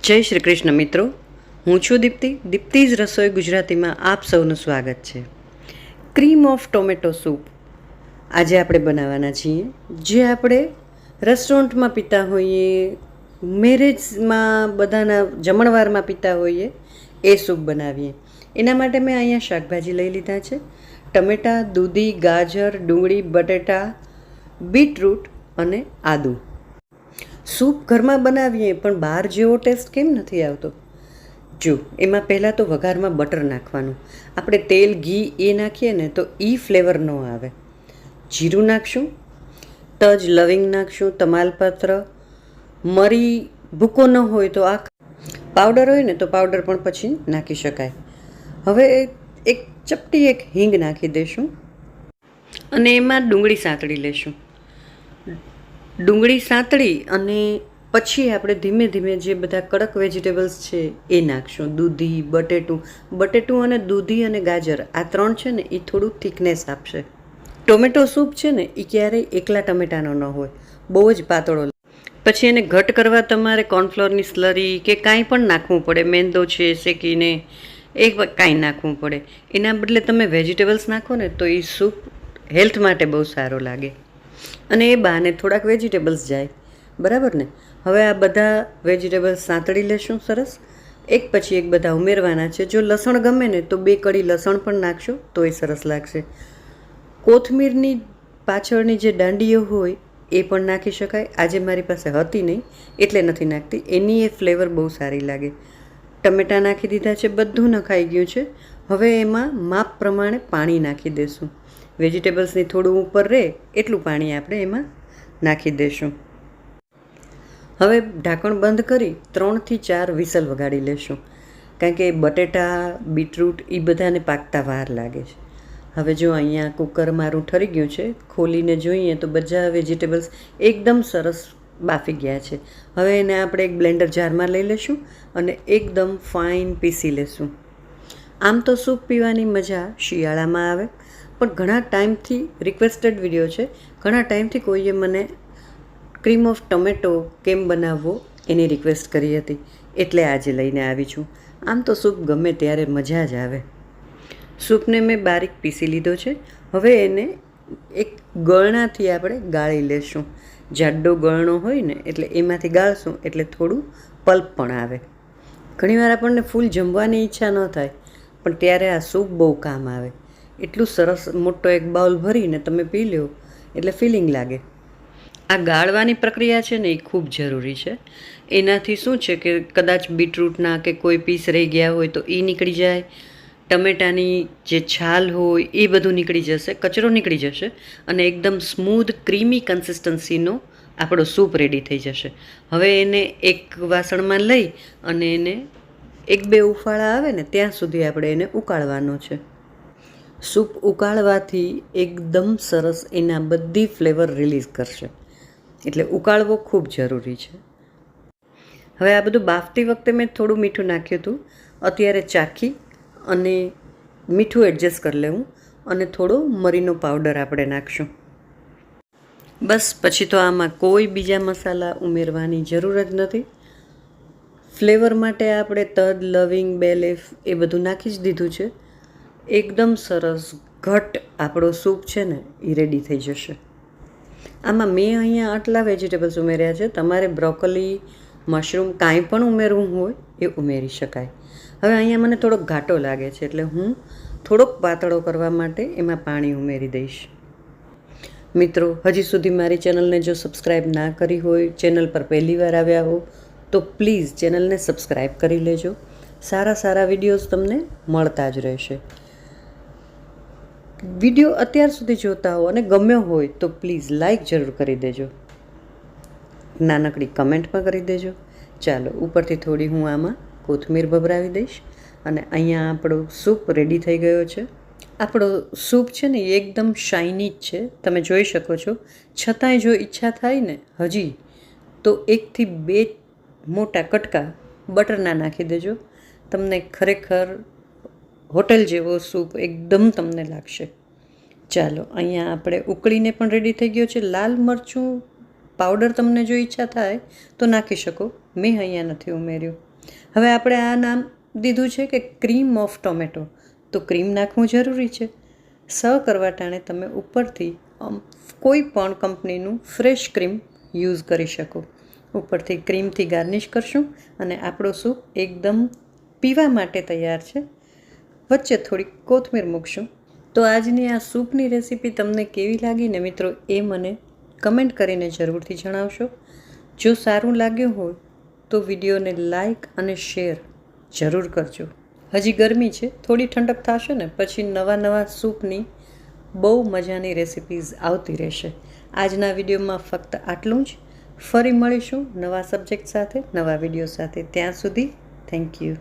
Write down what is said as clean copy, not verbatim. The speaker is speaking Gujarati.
જય શ્રી કૃષ્ણ મિત્રો, હું છું દીપ્તિઝ રસોઈ ગુજરાતીમાં આપ સૌનું સ્વાગત છે. ક્રીમ ઓફ ટોમેટો સૂપ આજે આપણે બનાવવાના છીએ, જે આપણે રેસ્ટોરન્ટમાં પીતા હોઈએ, મેરેજમાં બધાના જમણવારમાં પીતા હોઈએ એ સૂપ બનાવીએ. એના માટે મેં અહીંયા શાકભાજી લઈ લીધા છે: ટમેટાં, દૂધી, ગાજર, ડુંગળી, બટેટા, બીટરૂટ અને આદું. સૂપ ઘરમાં બનાવીએ પણ બહાર જેવો ટેસ્ટ કેમ નથી આવતો? જો એમાં પહેલાં તો વઘારમાં બટર નાખવાનું. આપણે તેલ, ઘી એ નાખીએ ને તો એ ફ્લેવર ન આવે. જીરું નાખશું, તજ, લવિંગ નાખશું, તમાલપત્ર, મરી ભૂકો ન હોય તો આ પાવડર હોય ને તો પાવડર પણ પછી નાખી શકાય. હવે એક ચપટી હિંગ નાખી દઈશું અને એમાં ડુંગળી સાંતળી લેશું. ડુંગળી સાંતળી અને પછી આપણે ધીમે ધીમે જે બધા કડક વેજીટેબલ્સ છે એ નાખશું. દૂધી, બટેટું અને દૂધી અને ગાજર, આ ત્રણ છે ને એ થોડું થિકનેસ આપશે. ટોમેટો સૂપ છે ને એ ક્યારેય એકલા ટમેટાનો ન હોય, બહુ જ પાતળો. પછી એને ઘટ કરવા તમારે કોર્નફ્લોરની સ્લરી કે કાંઈ પણ નાખવું પડે. મેંદો છે શેકીને એ કાંઈ નાખવું પડે. એના બદલે તમે વેજીટેબલ્સ નાખો ને તો એ સૂપ હેલ્થ માટે બહુ સારો લાગે અને એ બહાને થોડાક વેજીટેબલ્સ જાય, બરાબર ને? હવે આ બધા વેજીટેબલ્સ સાંતળી લેશું સરસ, એક પછી એક બધા ઉમેરવાના છે. જો લસણ ગમે ને તો 2 કળી લસણ પણ નાખશો તો એ સરસ લાગશે. કોથમીરની પાછળની જે દાંડીઓ હોય એ પણ નાખી શકાય. આજે મારી પાસે હતી નહીં એટલે નથી નાખતી, એની એ ફ્લેવર બહુ સારી લાગે. ટમેટાં નાખી દીધા છે, બધું નખાઈ ગયું છે. હવે એમાં માપ પ્રમાણે પાણી નાખી દઈશું. વેજીટેબલ્સની થોડું ઉપર રહે એટલું પાણી આપણે એમાં નાખી દઈશું. હવે ઢાંકણ બંધ કરી 3 થી 4 વિસલ વગાડી લેશું, કારણ કે બટેટા, બીટરૂટ એ બધાને પાકતા વાર લાગે છે. હવે જો અહીંયા કુકર મારું ઠરી ગયું છે, ખોલીને જોઈએ તો બધા વેજીટેબલ્સ એકદમ સરસ બાફી ગયા છે. હવે એને આપણે એક બ્લેન્ડર જારમાં લઈ લઈશું અને એકદમ ફાઇન પીસી લેશું. આમ તો સૂપ પીવાની મજા શિયાળામાં આવે, પણ ઘણા ટાઈમથી રિક્વેસ્ટેડ વિડીયો છે, ઘણા ટાઈમથી કોઈએ મને ક્રીમ ઓફ ટોમેટો કેમ બનાવવો એની રિક્વેસ્ટ કરી હતી, એટલે આજે લઈને આવી છું. આમ તો સૂપ ગમે ત્યારે મજા જ આવે. સૂપને મેં બારીક પીસી લીધો છે. હવે એને એક ગળણાથી આપણે ગાળી લેશું. જાડો ગળણો હોય ને એટલે એમાંથી ગાળશું એટલે થોડું પલ્પ પણ આવે. ઘણીવાર આપણને ફૂલ જમવાની ઈચ્છા ન થાય, પણ ત્યારે આ સૂપ બહુ કામ આવે. એટલું સરસ મોટો એક બાઉલ ભરીને તમે પી લો એટલે ફિલિંગ લાગે. આ ગાળવાની પ્રક્રિયા છે ને એ ખૂબ જરૂરી છે. એનાથી શું છે કે કદાચ બીટરૂટના કે કોઈ પીસ રહી ગયા હોય તો એ નીકળી જાય, ટમેટાની જે છાલ હોય એ બધું નીકળી જશે, કચરો નીકળી જશે અને એકદમ સ્મૂધ ક્રીમી કન્સિસ્ટન્સીનો આપણો સૂપ રેડી થઈ જશે. હવે એને એક વાસણમાં લઈ અને એને 1-2 ઉફાળા આવે ને ત્યાં સુધી આપણે એને ઉકાળવાનો છે. સૂપ ઉકાળવાથી એકદમ સરસ એના બધી ફ્લેવર રિલીઝ કરશે, એટલે ઉકાળવો ખૂબ જરૂરી છે. હવે આ બધું બાફતી વખતે મેં થોડું મીઠું નાખ્યું હતું. અત્યારે ચાખી અને મીઠું એડજસ્ટ કરી લેવું અને થોડો મરીનો પાવડર આપણે નાખશું. બસ પછી તો આમાં કોઈ બીજા મસાલા ઉમેરવાની જરૂર જ નથી. ફ્લેવર માટે આપણે તજ, લવિંગ, બે લીફ એ બધું નાખી જ દીધું છે. એકદમ સરસ ઘટ આપણો સૂપ છે ને એ રેડી થઈ જશે. આમાં મેં અહીંયા આટલા વેજીટેબલ્સ ઉમેર્યા છે. તમારે બ્રોકોલી, મશરૂમ કાંઈ પણ ઉમેરવું હોય એ ઉમેરી શકાય. હવે અહીંયા મને થોડોક ઘાટો લાગે છે એટલે હું થોડોક પાતળો કરવા માટે એમાં પાણી ઉમેરી દઈશ. મિત્રો, હજી સુધી મારી ચેનલને જો સબસ્ક્રાઈબ ના કરી હોય, ચેનલ પર પહેલીવાર આવ્યા હો તો પ્લીઝ ચેનલને સબસ્ક્રાઈબ કરી લેજો. સારા વિડીયોઝ તમને મળતા જ રહેશે. વિડીયો અત્યાર સુધી જોતા હો અને ગમ્યો હોય તો પ્લીઝ લાઈક જરૂર કરી દેજો, નાનકડી કમેન્ટ પણ કરી દેજો. ચાલો, ઉપરથી થોડી હું આમાં કોથમીર ભભરાવી દઈશ અને અહીંયા આપણો સૂપ રેડી થઈ ગયો છે. આપણો સૂપ છે ને એ એકદમ શાઇની જ છે, તમે જોઈ શકો છો. છતાંય જો ઈચ્છા થાય ને હજી તો 1 થી 2 મોટા કટકા બટરના નાખી દેજો. તમને ખરેખર હોટેલ જેવો સૂપ એકદમ તમને લાગશે. ચાલો, અહીંયા આપણે ઉકળીને પણ રેડી થઈ ગયો છે. લાલ મરચું પાવડર તમને જો ઈચ્છા થાય તો નાખી શકો, મેં અહીંયા નથી ઉમેર્યું. હવે આપણે આ નામ દીધું છે કે ક્રીમ ઓફ ટોમેટો, તો ક્રીમ નાખવું જરૂરી છે. સર્વ કરવા ટાણે તમે ઉપરથી કોઈ પણ કંપનીનું ફ્રેશ ક્રીમ યુઝ કરી શકો. ઉપરથી ક્રીમથી ગાર્નિશ કરશું અને આપણો સૂપ એકદમ પીવા માટે તૈયાર છે. વચ્ચે થોડીક કોથમીર મૂકશું. તો આજની આ સૂપની રેસીપી તમને કેવી લાગી ને મિત્રો એ મને કમેન્ટ કરીને જરૂરથી જણાવશો. જો સારું લાગ્યું હોય તો વિડીયોને લાઈક અને શેર જરૂર કરજો. હજી ગરમી છે, થોડી ઠંડક થશે ને પછી નવા સૂપની બહુ મજાની રેસિપીઝ આવતી રહેશે. આજના વિડીયોમાં ફક્ત આટલું જ. ફરી મળીશું નવા સબ્જેક્ટ સાથે, નવા વિડીયો સાથે. ત્યાં સુધી થેન્ક યુ.